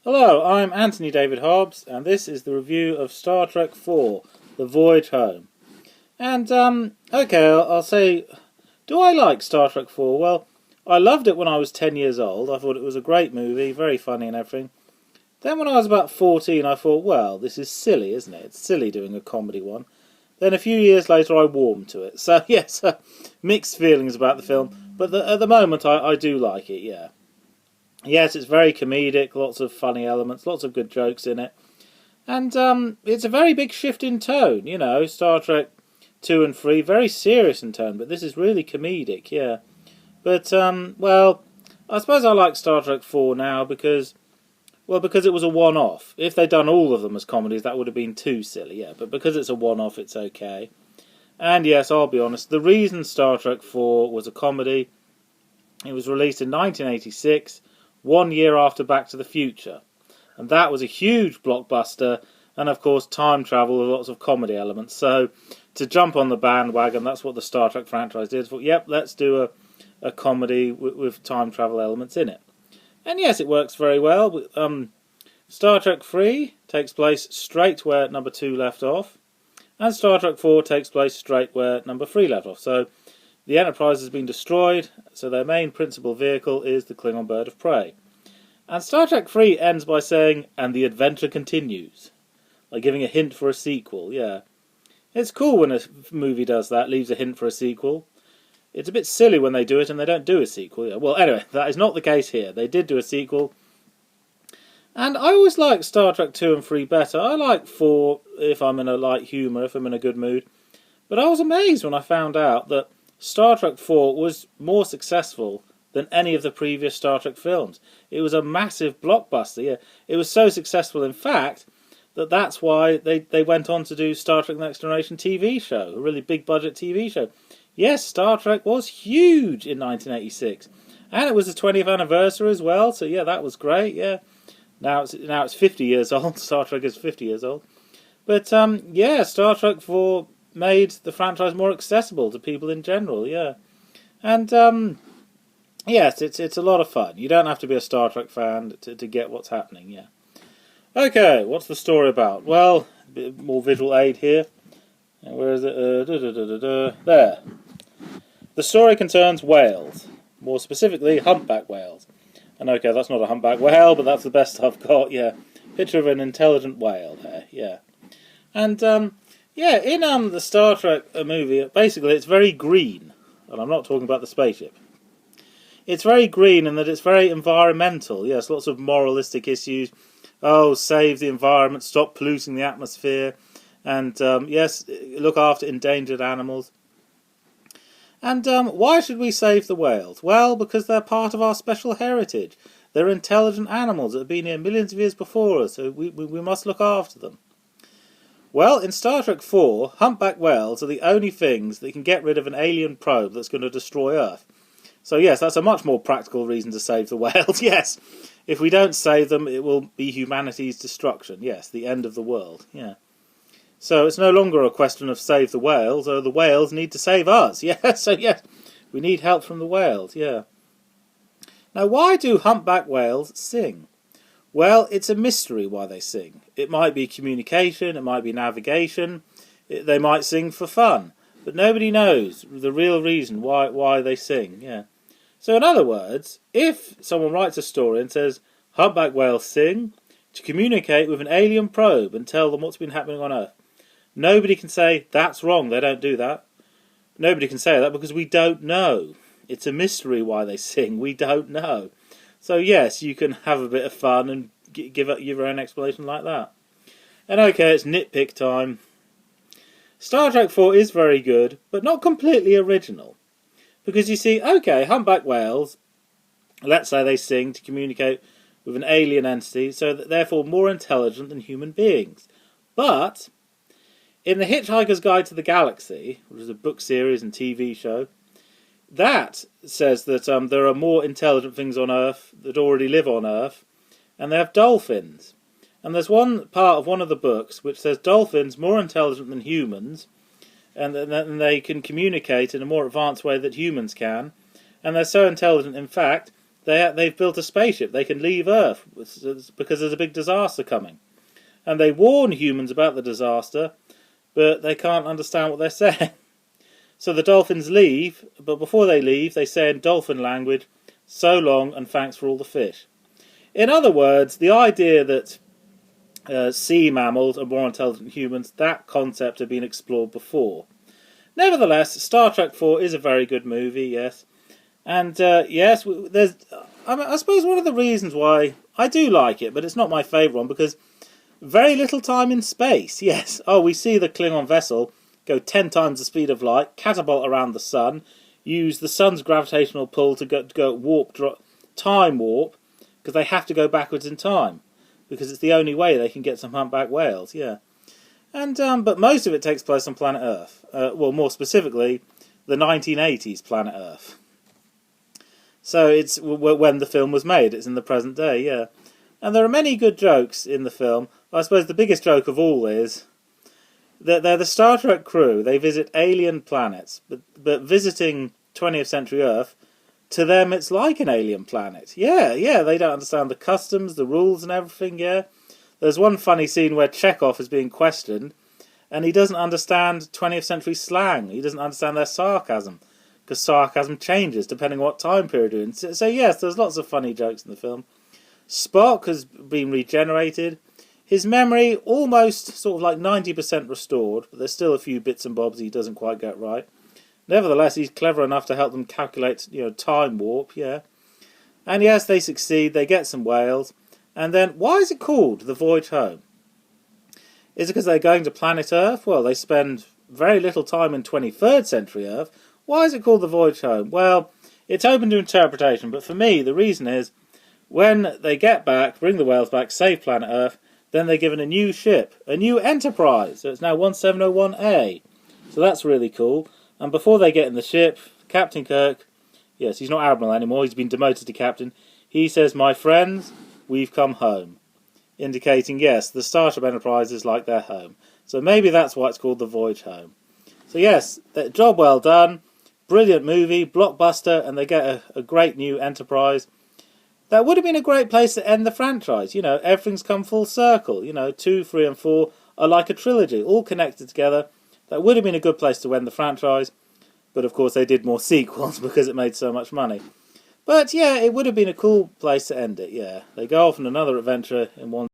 Hello, I'm Anthony David Hobbs, and this is the review of Star Trek IV, The Voyage Home. And, okay, I'll say, do I like Star Trek IV? Well, I loved it when I was 10 years old. I thought it was a great movie, very funny and everything. Then when I was about 14, I thought, well, this is silly, isn't it? It's silly doing a comedy one. Then a few years later, I warmed to it. So, yes, mixed feelings about the film. But at the moment, I do like it, yeah. Yes, it's very comedic, lots of funny elements, lots of good jokes in it. And it's a very big shift in tone, you know, Star Trek 2 and 3, very serious in tone, but this is really comedic, yeah. But, well, I suppose I like Star Trek 4 now because it was a one-off. If they'd done all of them as comedies, that would have been too silly, yeah. But because it's a one-off, it's okay. And yes, I'll be honest, the reason Star Trek 4 was a comedy, it was released in 1986, 1 year after Back to the Future. And that was a huge blockbuster, and of course time travel with lots of comedy elements. So to jump on the bandwagon, that's what the Star Trek franchise did. Thought, yep, let's do a comedy with time travel elements in it. And yes, it works very well. Star Trek 3 takes place straight where number 2 left off, and Star Trek 4 takes place straight where number 3 left off. So the Enterprise has been destroyed, so their main principal vehicle is the Klingon bird of prey. And Star Trek 3 ends by saying, and the adventure continues. Like giving a hint for a sequel, yeah. It's cool when a movie does that, leaves a hint for a sequel. It's a bit silly when they do it and they don't do a sequel. Yeah. Well, anyway, that is not the case here. They did do a sequel. And I always like Star Trek 2 and 3 better. I like 4 if I'm in a light humour, if I'm in a good mood. But I was amazed when I found out that Star Trek 4 was more successful than any of the previous Star Trek films. It was a massive blockbuster, yeah. It was so successful, in fact, that's why they went on to do Star Trek Next Generation TV show, a really big budget TV show. Yes, Star Trek was huge in 1986. And it was the 20th anniversary as well, so yeah, that was great, yeah. Now it's 50 years old, Star Trek is 50 years old. But, yeah, Star Trek 4 made the franchise more accessible to people in general, yeah. And, yes, it's a lot of fun. You don't have to be a Star Trek fan to get what's happening, yeah. Okay, what's the story about? Well, a bit more visual aid here. Where is it? There. The story concerns whales. More specifically, humpback whales. And okay, that's not a humpback whale, but that's the best I've got, yeah. Picture of an intelligent whale there, yeah. And, yeah, in the Star Trek movie, basically it's very green. And I'm not talking about the spaceship. It's very green in that it's very environmental. Yes, lots of moralistic issues. Oh, save the environment, stop polluting the atmosphere. And, yes, look after endangered animals. And why should we save the whales? Well, because they're part of our special heritage. They're intelligent animals that have been here millions of years before us, so we must look after them. Well, in Star Trek 4, humpback whales are the only things that can get rid of an alien probe that's going to destroy Earth. So yes, that's a much more practical reason to save the whales, yes. If we don't save them, it will be humanity's destruction, yes, the end of the world, yeah. So it's no longer a question of save the whales, the whales need to save us, yeah, so yes, we need help from the whales, yeah. Now why do humpback whales sing? Well, it's a mystery why they sing. It might be communication, it might be navigation, they might sing for fun, but nobody knows the real reason why they sing, yeah. So in other words, if someone writes a story and says, humpback whales sing to communicate with an alien probe and tell them what's been happening on Earth, nobody can say, that's wrong, they don't do that. Nobody can say that because we don't know. It's a mystery why they sing, we don't know. So yes, you can have a bit of fun and give your own explanation like that. And okay, it's nitpick time. Star Trek 4 is very good, but not completely original. Because you see, okay, humpback whales, let's say they sing to communicate with an alien entity, so that therefore more intelligent than human beings. But in The Hitchhiker's Guide to the Galaxy, which is a book series and TV show, that says that there are more intelligent things on Earth that already live on Earth, and they have dolphins. And there's one part of one of the books which says dolphins more intelligent than humans, and they can communicate in a more advanced way that humans can, and they're so intelligent, in fact, they've built a spaceship. They can leave Earth because there's a big disaster coming. And they warn humans about the disaster, but they can't understand what they're saying. So the dolphins leave, but before they leave, they say in dolphin language, "So long and thanks for all the fish." In other words, the idea that sea mammals are more intelligent than humans, that concept had been explored before. Nevertheless, Star Trek 4 is a very good movie, yes. And yes, there's. I suppose one of the reasons why I do like it, but it's not my favourite one, because very little time in space, yes. Oh, we see the Klingon vessel go 10 times the speed of light, catapult around the sun, use the sun's gravitational pull to go time warp, because they have to go backwards in time, because it's the only way they can get some humpback whales, yeah. And but most of it takes place on planet Earth. Well, more specifically, the 1980s planet Earth. So it's when the film was made. It's in the present day, yeah. And there are many good jokes in the film. I suppose the biggest joke of all is that they're the Star Trek crew. They visit alien planets, but visiting 20th century Earth, to them it's like an alien planet. Yeah, they don't understand the customs, the rules and everything, yeah. There's one funny scene where Chekhov is being questioned, and he doesn't understand 20th century slang. He doesn't understand their sarcasm, because sarcasm changes depending on what time period you're in. So yes, there's lots of funny jokes in the film. Spock has been regenerated. His memory almost sort of like 90% restored, but there's still a few bits and bobs he doesn't quite get right. Nevertheless, he's clever enough to help them calculate, time warp, yeah. And yes, they succeed, they get some whales. And then, why is it called The Voyage Home? Is it because they're going to planet Earth? Well, they spend very little time in 23rd century Earth. Why is it called The Voyage Home? Well, it's open to interpretation, but for me, the reason is, when they get back, bring the whales back, save planet Earth, then they're given a new ship, a new Enterprise. So it's now 1701A. So that's really cool. And before they get in the ship, Captain Kirk, yes, he's not Admiral anymore, he's been demoted to Captain. He says, "My friends, we've come home." Indicating, yes, the Starship Enterprise is like their home. So maybe that's why it's called The Voyage Home. So yes, job well done. Brilliant movie, blockbuster, and they get a great new Enterprise. That would have been a great place to end the franchise. Everything's come full circle. 2, 3 and 4 are like a trilogy, all connected together. That would have been a good place to end the franchise. But of course they did more sequels because it made so much money. But yeah, it would have been a cool place to end it, yeah. They go off on another adventure in one